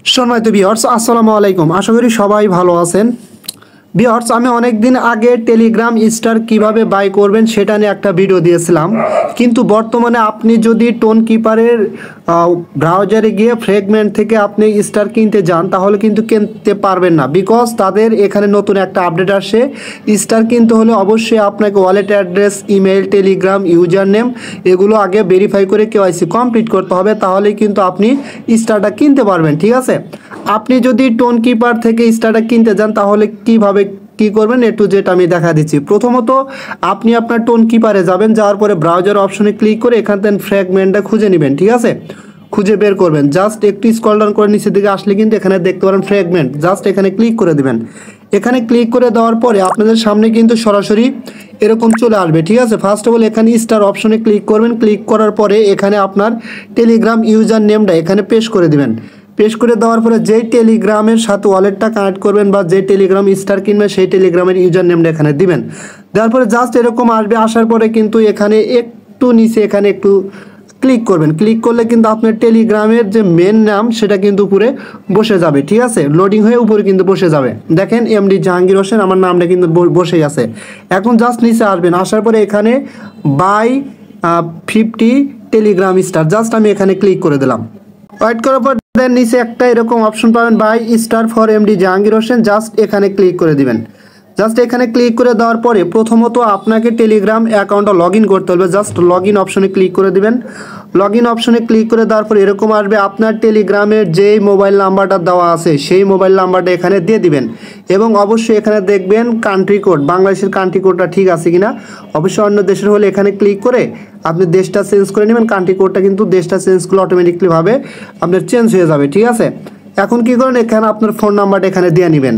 সম্মানিত ভিউয়ার্স, আসসালামু আলাইকুম। আশা করি সবাই ভালো আছেন। ভিউয়ার্স, আমি অনেক দিন আগে টেলিগ্রাম স্টার কিভাবে বাই করবেন সেটা নিয়ে একটা ভিডিও দিয়েছিলাম, কিন্তু বর্তমানে আপনি যদি টোন কিপারের ব্রাউজারে গিয়ে ফ্র্যাগমেন্ট থেকে আপনি স্টার কিনতে যান তাহলে কিন্তু কিনতে পারবেন না, বিকজ তাদের এখানে নতুন একটা আপডেট আসে। স্টার কিনতে হলে অবশ্যই আপনাকে wallet address, email, Telegram, user name এগুলো আগে ভেরিফাই করে কেওয়াইসি কমপ্লিট করতে হবে, তাহলেই কিন্তু আপনি স্টারটা কিনতে পারবেন। ঠিক আছে, আপনি যদি টোন কিপার থেকে স্টারটা কিনতে যান তাহলে কিভাবে কি করবেন এ টু জেড আমি দেখা দিচ্ছি। প্রথমত আপনি আপনার টোন কিপারে যাবেন, যাওয়ার পরে ব্রাউজার অপশনে ক্লিক করে এখান থেকে ফ্র্যাগমেন্টটা খুঁজে নেবেন। ঠিক আছে, খুঁজে বের করবেন। জাস্ট একটু স্ক্রল ডাউন করে নিচের দিকে আসলে কিন্তু এখানে দেখতে পারেন ফ্র্যাগমেন্ট, জাস্ট এখানে ক্লিক করে দিবেন। এখানে ক্লিক করে দেওয়ার পরে আপনাদের সামনে কিন্তু সরাসরি এরকম চলে আসবে। ঠিক আছে, ফার্স্ট অফ অল এখানে স্টার অপশনে ক্লিক করবেন। ক্লিক করার পরে এখানে আপনার টেলিগ্রাম ইউজার নেমটা এখানে পেস্ট করে দিবেন। পেস্ট করে দেওয়ার পরে যেই টেলিগ্রামের সাথে ওয়ালেটটা কানেক্ট করবেন বা যে টেলিগ্রাম স্টার কিনবেন সেই টেলিগ্রামের ইউজার নেমটা এখানে দিবেন। দেওয়ার পরে জাস্ট এরকম আসবে। আসার পরে কিন্তু এখানে একটু নিচে এখানে একটু ক্লিক করবেন। ক্লিক করলে কিন্তু আপনার টেলিগ্রামের যে মেন নাম সেটা কিন্তু উপরে বসে যাবে। ঠিক আছে, লোডিং হয়ে উপরে কিন্তু বসে যাবে। দেখেন এমডি জাহাঙ্গীর হোসেন আমার নামটা কিন্তু বসেই আছে। এখন জাস্ট নিচে আসবেন। আসার পরে এখানে বাই 50 টেলিগ্রাম স্টার, জাস্ট আমি এখানে ক্লিক করে দিলাম। ওয়েট করার পর দেন নিচে একটা এরকম অপশন পাবেন, by star for MD Jahangir Hossain, just এখানে ক্লিক করে দিবেন। জাস্ট এখানে ক্লিক করে দেওয়ার পরে প্রথমত আপনাকে টেলিগ্রাম অ্যাকাউন্টটা লগ ইন করতে হবে। জাস্ট লগ ইন অপশনে ক্লিক করে দিবেন। লগ ইন অপশনে ক্লিক করে দেওয়ার পরে এরকম আসবে। আপনার টেলিগ্রামের যেই মোবাইল নাম্বারটা দেওয়া আছে সেই মোবাইল নাম্বারটা এখানে দিয়ে দিবেন এবং অবশ্যই এখানে দেখবেন কান্ট্রি কোড, বাংলাদেশের কান্ট্রি কোডটা ঠিক আছে কিনা। অবশ্যই অন্য দেশের হলে এখানে ক্লিক করে আপনি দেশটা চেঞ্জ করে নেবেন। কান্ট্রি কোডটা কিন্তু দেশটা চেঞ্জ করলে অটোমেটিকলিভাবে আপনার চেঞ্জ হয়ে যাবে। ঠিক আছে, এখন কি করেন, এখানে আপনার ফোন নাম্বারটা এখানে দিয়ে নেবেন।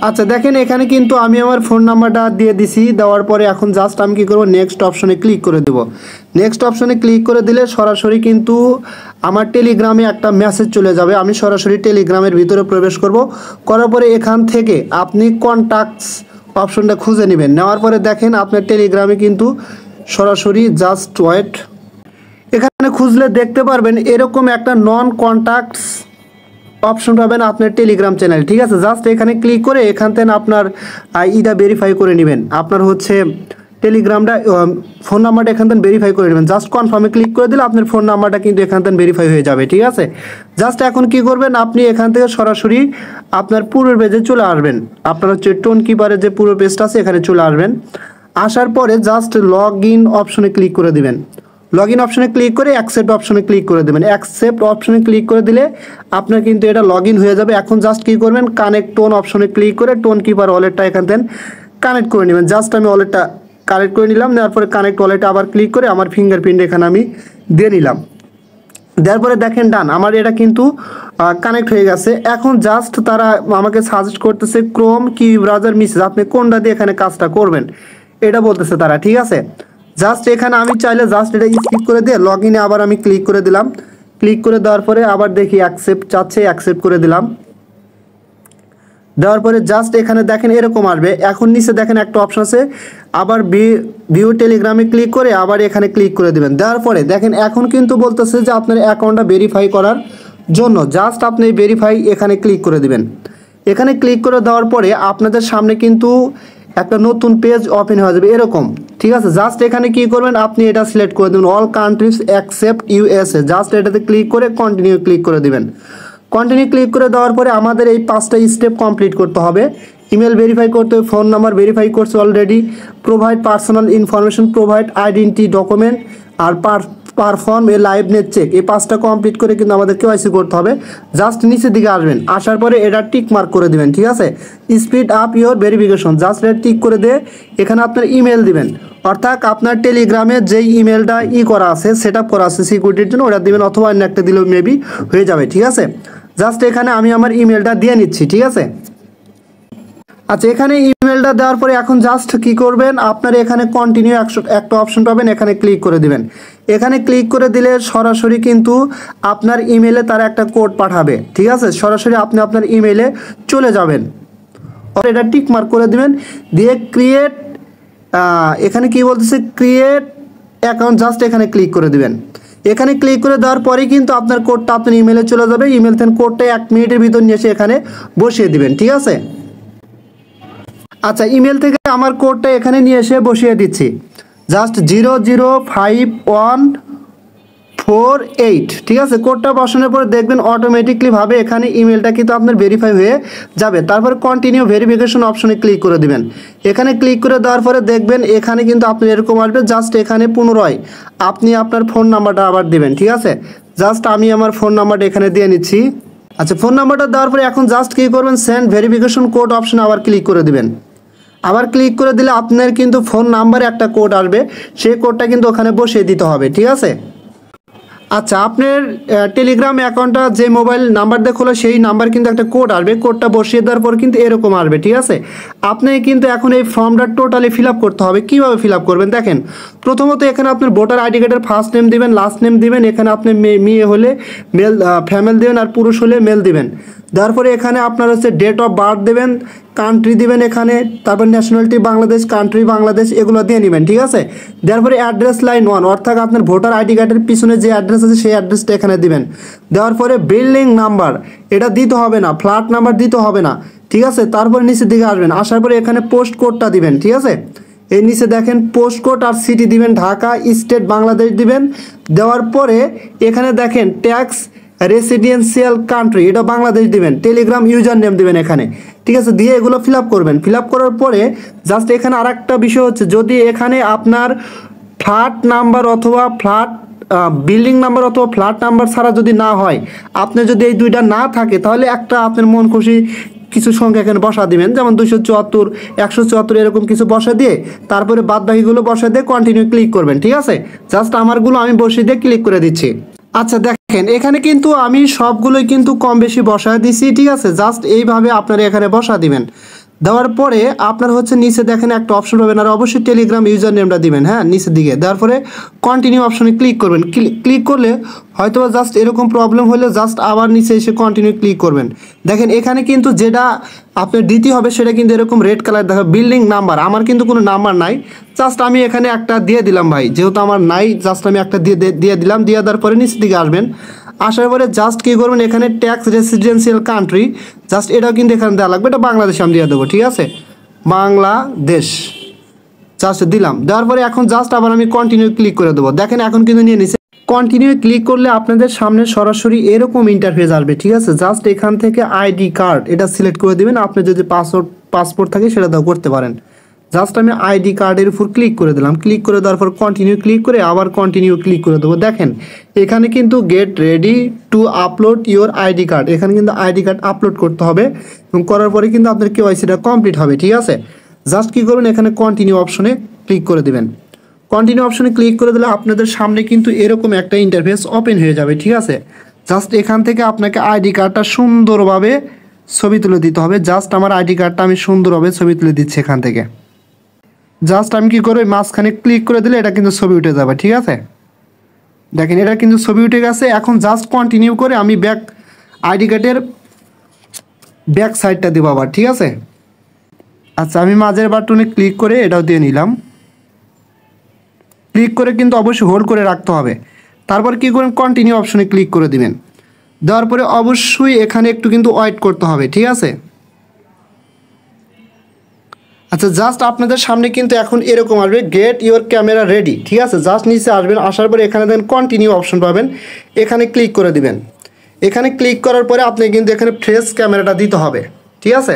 আচ্ছা দেখেন এখানে কিন্তু আমি আমার ফোন নাম্বারটা দিয়ে দিছি। দেওয়ার পরে এখন জাস্ট আমি কী করবো, নেক্সট অপশনে ক্লিক করে দেবো। নেক্সট অপশনে ক্লিক করে দিলে সরাসরি কিন্তু আমার টেলিগ্রামে একটা মেসেজ চলে যাবে। আমি সরাসরি টেলিগ্রামের ভিতরে প্রবেশ করব। করার পরে এখান থেকে আপনি কন্ট্যাক্টস অপশনটা খুঁজে নেবেন। নেওয়ার পরে দেখেন আপনার টেলিগ্রামে কিন্তু সরাসরি জাস্ট ওয়েট, এখানে খুঁজলে দেখতে পারবেন এরকম একটা নন কন্ট্যাক্টস অপশন পাবেন আপনার টেলিগ্রাম চ্যানেল। ঠিক আছে, জাস্ট এখানে ক্লিক করে এখান থেকে আপনার ইটা ভেরিফাই করে নেবেন। আপনার হচ্ছে টেলিগ্রামটা ফোন নাম্বারটা এখান থেকে ভেরিফাই করে নেবেন। জাস্ট কনফার্মে ক্লিক করে দিলে আপনার ফোন নাম্বারটা কিন্তু এখান থেকে ভেরিফাই হয়ে যাবে। ঠিক আছে, জাস্ট এখন কি করবেন, আপনি এখান থেকে সরাসরি আপনার পুরো পেজে চলে আসবেন। আপনার হচ্ছে টোন কিপারের যে পুরো পেজটা আছে এখানে চলে আসবেন। আসার পরে জাস্ট লগ ইন অপশনে ক্লিক করে দিবেন। লগ ইন অপশনে ক্লিক করে অ্যাকসেপ্ট অপশনে ক্লিক করে দেবেন। অ্যাকসেপ্ট অপশনে ক্লিক করে দিলে আপনার কিন্তু এটা লগ ইন হয়ে যাবে। এখন জাস্ট কী করবেন, কানেক্ট টোন অপশনে ক্লিক করে টোন কিপার ওয়ালেটটা এখান থেকে কানেক্ট করে নেবেন। জাস্ট আমি ওয়ালেটটা কানেক্ট করে নিলাম। নেওয়ার পরে কানেক্ট ওয়ালেটে আবার ক্লিক করে আমার ফিঙ্গারপ্রিন্ট এখানে আমি দিয়ে নিলাম। দেওয়ার পরে দেখেন ডান, আমার এটা কিন্তু কানেক্ট হয়ে গেছে। এখন জাস্ট তারা আমাকে সাজেস্ট করতেছে ক্রোম কি ব্রাউজার মেসেজ, আপনি কোনটা দিয়ে এখানে কাজটা করবেন এটা বলতেছে তারা। ঠিক আছে, জাস্ট এখানে আমি চাইলে জাস্ট এটা স্কিপ করে দিয়ে লগ ইনে আবার আমি ক্লিক করে দিলাম। ক্লিক করে দেওয়ার পরে আবার দেখি অ্যাকসেপ্ট চাচ্ছে, অ্যাকসেপ্ট করে দিলাম। দেওয়ার পরে জাস্ট এখানে দেখেন এরকম আসবে। এখন নিচে দেখেন একটা অপশন আছে, আবার ভিউ টেলিগ্রামে ক্লিক করে আবার এখানে ক্লিক করে দিবেন। দেওয়ার পরে দেখেন এখন কিন্তু বলতেছে যে আপনার অ্যাকাউন্টটা ভেরিফাই করার জন্য জাস্ট আপনি ভেরিফাই এখানে ক্লিক করে দিবেন। এখানে ক্লিক করে দেওয়ার পরে আপনাদের সামনে কিন্তু একটা নতুন পেজ ওপেন হয়ে যাবে এরকম। ঠিক আছে, জাস্ট এখানে কি করবেন, আপনি এটা সিলেক্ট করে দেবেন all countries accept USA, just এটাতে ক্লিক করে কন্টিনিউ ক্লিক করে দিবেন। কন্টিনিউ ক্লিক করে দেওয়ার পরে আমাদের এই 5টা স্টেপ কমপ্লিট করতে হবে। ইমেল ভেরিফাই করতে হবে, ফোন নাম্বার ভেরিফাই করছে already, provide personal information, provide identity document আর perform a liveness check. এই 5টা কমপ্লিট করে কিন্তু আমাদের কেওয়াইসি করতে হবে। জাস্ট নিচের দিকে আসবেন, আসার পরে এটা টিক মার্ক করে দিবেন। ঠিক আছে, speed up your verification, just এটা টিক করে দিয়ে এখানে আপনার ইমেল দিবেন। অর্থাৎ আপনার টেলিগ্রামের যেই ইমেলটা করা আছে, সেট আপ করা আছে সিকিউরিটির জন্য, ওটা দিবেন, অথবা অন্য একটা দিলেও মেবি হয়ে যাবে। ঠিক আছে, জাস্ট এখানে আমি আমার ইমেলটা দিয়ে নিচ্ছি। ঠিক আছে, আচ্ছা এখানে ইমেলটা দেওয়ার পরে এখন জাস্ট কি করবেন, আপনার এখানে কন্টিনিউ একটা অপশন পাবেন, এখানে ক্লিক করে দিবেন। এখানে ক্লিক করে দিলে সরাসরি কিন্তু আপনার ইমেলে তারা একটা কোড পাঠাবে। ঠিক আছে, সরাসরি আপনি আপনার ইমেলে চলে যাবেন। এটা টিক মার্ক করে দিবেন, দিয়ে এখানে কি বলতেছে ক্রিয়েট অ্যাকাউন্ট, জাস্ট এখানে ক্লিক করে দিবেন। এখানে ক্লিক করে দেওয়ার পরেই কিন্তু আপনার কোডটা আপনার ইমেলে চলে যাবে। ইমেল থেকে কোডটা 1 মিনিটের ভিতর নিয়ে এসে এখানে বসিয়ে দিবেন, ঠিক আছে। আচ্ছা, ইমেল থেকে আমার কোডটা এখানে নিয়ে এসে বসিয়ে দিচ্ছি। জাস্ট 00514 ঠিক আছে। কোডটা বসানোর পরে দেখবেন অটোমেটিকলিভাবে এখানে ইমেলটা কিন্তু আপনার ভেরিফাই হয়ে যাবে। তারপর কন্টিনিউ ভেরিফিকেশন অপশনে ক্লিক করে দিবেন। এখানে ক্লিক করে দেওয়ার পরে দেখবেন এখানে কিন্তু আপনার এরকম আসবে। জাস্ট এখানে পুনরায় আপনি আপনার ফোন নাম্বারটা আবার দিবেন, ঠিক আছে। জাস্ট আমি আমার ফোন নাম্বারটা এখানে দিয়ে নিচ্ছি। আচ্ছা, ফোন নাম্বারটা দেওয়ার পরে এখন জাস্ট কী করবেন, সেন্ড ভেরিফিকেশন কোড অপশনে আবার ক্লিক করে দিবেন। আবার ক্লিক করে দিলে আপনার কিন্তু ফোন নাম্বারে একটা কোড আসবে, সেই কোডটা কিন্তু ওখানে বসিয়ে দিতে হবে, ঠিক আছে। আচ্ছা, আপনার টেলিগ্রাম অ্যাকাউন্টটা যে মোবাইল নাম্বার দিয়ে খোলা সেই নাম্বার কিন্তু একটা কোড আসবে। কোডটা বসিয়ে দেওয়ার পর কিন্তু এরকম আসবে, ঠিক আছে। আপনি কিন্তু এখন এই ফর্মটা টোটালি ফিল আপ করতে হবে। কীভাবে ফিল আপ করবেন দেখেন, প্রথমত এখানে আপনার ভোটার আইডি কার্ডের ফার্স্ট নেম দিবেন, লাস্ট নেম দিবেন। এখানে আপনি মেয়ে হলে মেল ফ্যামেল দিবেন, আর পুরুষ হলে মেল দিবেন। দেওয়ার পরে এখানে আপনার হচ্ছে ডেট অফ বার্থ দেবেন, কান্ট্রি দিবেন এখানে, তারপর ন্যাশনালিটি বাংলাদেশ, কান্ট্রি বাংলাদেশ, এগুলো দিয়ে নেবেন, ঠিক আছে। দেওয়ার পরে অ্যাড্রেস লাইন 1 অর্থাৎ আপনার ভোটার আইডি কার্ডের পিছনে যে অ্যাড্রেস আছে সেই অ্যাড্রেসটা এখানে দিবেন। দেওয়ার পরে বিল্ডিং নাম্বার এটা দিতে হবে না, ফ্ল্যাট নাম্বার দিতে হবে না, ঠিক আছে। তারপরে নিচের দিকে আসবেন, আসার পরে এখানে পোস্ট কোডটা দিবেন, ঠিক আছে। এই নিচে দেখেন পোস্ট কোড আর সিটি দিবেন, ঢাকা, স্টেট বাংলাদেশ দিবেন। দেওয়ার পরে এখানে দেখেন ট্যাক্স রেসিডেন্সিয়াল কান্ট্রি এটা বাংলাদেশ দিবেন, টেলিগ্রাম ইউজার নেম দিবেন এখানে, ঠিক আছে। দিয়ে এগুলো ফিল আপ করবেন। ফিল আপ করার পরে জাস্ট এখানে আরেকটা বিষয় হচ্ছে, যদি এখানে আপনার ফ্ল্যাট নাম্বার অথবা বিল্ডিং নাম্বার অথবা ফ্ল্যাট নাম্বার ছাড়া যদি না হয়, আপনি যদি এই দুইটা না থাকে, তাহলে একটা আপনার মন খুশি কিছু সংখ্যা এখানে বসা দিবেন, যেমন 274, 174 এরকম কিছু বসা দিয়ে তারপরে বাদবাকিগুলো বসা দিয়ে কন্টিনিউ ক্লিক করবেন, ঠিক আছে। জাস্ট আমারগুলো আমি বসিয়ে দিয়ে ক্লিক করে দিচ্ছি। আচ্ছা দেখেন, এখানে কিন্তু আমি সবগুলোই কিন্তু কম বেশি বসায় দিছি, ঠিক আছে। জাস্ট এইভাবে আপনারা এখানে বসা দিবেন। দেওয়ার পরে আপনার হচ্ছে নিচে দেখেন একটা অপশন পাবেন, আর অবশ্যই টেলিগ্রাম ইউজার নেমটা দিবেন, হ্যাঁ, নিচের দিকে। দেওয়ার পরে কন্টিনিউ অপশনে ক্লিক করবেন। ক্লিক করলে হয়তো জাস্ট এরকম প্রবলেম হলে জাস্ট আবার নিচে এসে কন্টিনিউ ক্লিক করবেন। দেখেন এখানে কিন্তু যেটা আপনার দিতে হবে সেটা কিন্তু এরকম রেড কালার দেখা, বিল্ডিং নাম্বার। আমার কিন্তু কোনো নাম্বার নাই, জাস্ট আমি এখানে একটা দিয়ে দিলাম ভাই, যেহেতু আমার নাই জাস্ট আমি একটা দিয়ে দিলাম। দিয়ে দেওয়ার পরে নিচের দিকে আসবেন, আসার পরে জাস্ট কী করবেন, এখানে ট্যাক্স রেসিডেন্সিয়াল কান্ট্রি জাস্ট এটাও কিন্তু এখানে দেওয়া লাগবে, এটা বাংলাদেশ আমি দিয়ে দেবো, ঠিক আছে, বাংলাদেশ জাস্ট দিলাম। দেওয়ার পরে এখন জাস্ট আবার আমি কন্টিনিউ ক্লিক করে দেবো। দেখেন এখন কিন্তু নিয়ে নিচ্ছে। কন্টিনিউ ক্লিক করলে আপনাদের সামনে সরাসরি এরকম ইন্টারফেস আসবে, ঠিক আছে। জাস্ট এখান থেকে আইডি কার্ড এটা সিলেক্ট করে দেবেন। আপনি যদি পাসপোর্ট থাকে সেটা দাও করতে পারেন। জাস্ট আমি আইডি কার্ডের উপর ক্লিক করে দিলাম। ক্লিক করে দেওয়ার পর কন্টিনিউ ক্লিক করে আবার কন্টিনিউ ক্লিক করে দেবো। দেখেন এখানে কিন্তু get ready to upload your ID card, এখানে কিন্তু আইডি কার্ড আপলোড করতে হবে এবং করার পরে কিন্তু আপনার কেওয়াইসিটা কমপ্লিট হবে, ঠিক আছে। জাস্ট কী করবেন, এখানে কন্টিনিউ অপশনে ক্লিক করে দেবেন। কন্টিনিউ অপশনে ক্লিক করে দিলে আপনাদের সামনে কিন্তু এরকম একটা ইন্টারফেস ওপেন হয়ে যাবে, ঠিক আছে। জাস্ট এখান থেকে আপনাকে আইডি কার্ডটা সুন্দরভাবে ছবি তুলে দিতে হবে। জাস্ট আমার আইডি কার্ডটা আমি সুন্দরভাবে ছবি তুলে দিচ্ছি এখান থেকে। জাস্ট আমি কী করবো, মাঝখানে ক্লিক করে দিলে এটা কিন্তু ছবি উঠে যাবে, ঠিক আছে। দেখেন এটা কিন্তু ছবি উঠে গেছে। এখন জাস্ট কন্টিনিউ করে আমি আইডি কার্ডের ব্যাক সাইডটা দেবো আবার, ঠিক আছে। আচ্ছা, আমি মাঝের বাটনে ক্লিক করে এটাও দিয়ে নিলাম। ক্লিক করে কিন্তু অবশ্যই হোল্ড করে রাখতে হবে। তারপর কী করবেন, কন্টিনিউ অপশনে ক্লিক করে দিবেন। দেওয়ার পরে অবশ্যই এখানে একটু কিন্তু ওয়েট করতে হবে, ঠিক আছে। আচ্ছা, জাস্ট আপনাদের সামনে কিন্তু এখন এরকম আসবে, গেট ইওর ক্যামেরা রেডি, ঠিক আছে। জাস্ট নিচে আসবেন, আসার পরে এখানে দেখেন কন্টিনিউ অপশন পাবেন, এখানে ক্লিক করে দিবেন। এখানে ক্লিক করার পরে আপনি কিন্তু এখানে ফ্রেশ ক্যামেরাটা দিতে হবে, ঠিক আছে।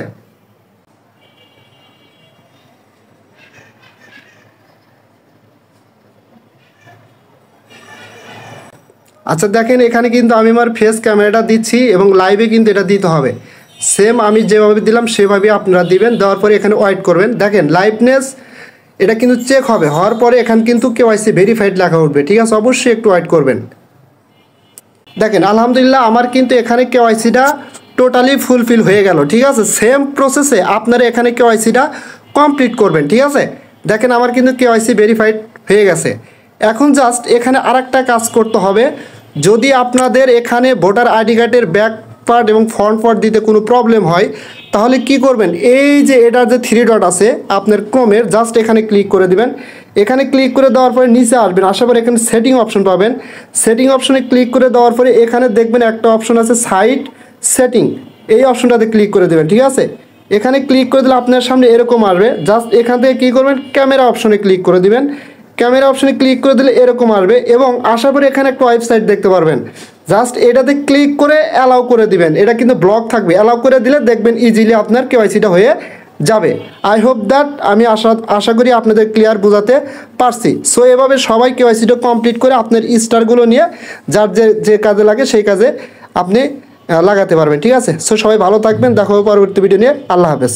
আচ্ছা দেখেন এখানে কিন্তু আমি আমার ফেস ক্যামেরাটা দিচ্ছি এবং লাইভে কিন্তু এটা দিতে হবে। সেম আমি যেভাবে দিলাম সেভাবেই আপনারা দিবেন। দেওয়ার পরে এখানে ওয়েট করবেন। দেখেন লাইভনেস এটা কিন্তু চেক হবে, হওয়ার পরে এখানে কিন্তু কেওয়াইসি ভেরিফাইড লেখা উঠবে, ঠিক আছে। অবশ্যই একটু ওয়েট করবেন। দেখেন আলহামদুলিল্লাহ আমার কিন্তু এখানে কেওয়াইসিটা টোটালি ফুলফিল হয়ে গেল, ঠিক আছে। সেম প্রসেসে আপনারা এখানে কেওয়াইসিটা কমপ্লিট করবেন, ঠিক আছে। দেখেন আমার কিন্তু কেওয়াইসি ভেরিফাইড হয়ে গেছে। এখন জাস্ট এখানে আরেকটা কাজ করতে হবে। যদি আপনাদের এখানে ভোটার আইডি কার্ডের ব্যাক পার্ট এবং ফ্রন্ট পার্ট দিতে কোনো প্রবলেম হয়, তাহলে কি করবেন, এই যে এটার যে 3 ডট আছে আপনার ক্রোমের, জাস্ট এখানে ক্লিক করে দিবেন। এখানে ক্লিক করে দেওয়ার পরে নিচে আসবেন, আসার পরে এখানে সেটিং অপশন পাবেন। সেটিং অপশনে ক্লিক করে দেওয়ার পরে এখানে দেখবেন একটা অপশন আছে সাইট সেটিং, এই অপশনটাতে ক্লিক করে দেবেন। ঠিক আছে, এখানে ক্লিক করে দিলে আপনার সামনে এরকম আসবে। জাস্ট এখান থেকে কী করবেন, ক্যামেরা অপশনে ক্লিক করে দিবেন। ক্যামেরা অপশনে ক্লিক করে দিলে এরকম আসবে এবং আসার পরে এখানে একটা ওয়েবসাইট দেখতে পারবেন। জাস্ট এটাতে ক্লিক করে অ্যালাউ করে দিবেন, এটা কিন্তু ব্লক থাকবে। অ্যালাউ করে দিলে দেখবেন ইজিলি আপনার কেওয়াইসিটা হয়ে যাবে। আই হোপ দ্যাট আমি আশা করি আপনাদের ক্লিয়ার বোঝাতে পারছি। সো এভাবে সবাই কেওয়াইসিটা কমপ্লিট করে আপনার স্টারগুলো নিয়ে যার যে কাজে লাগে সেই কাজে আপনি লাগাতে পারবেন। ঠিক আছে, সো সবাই ভালো থাকবেন, দেখা হবে পরবর্তী ভিডিও নিয়ে। আল্লাহ হাফেজ।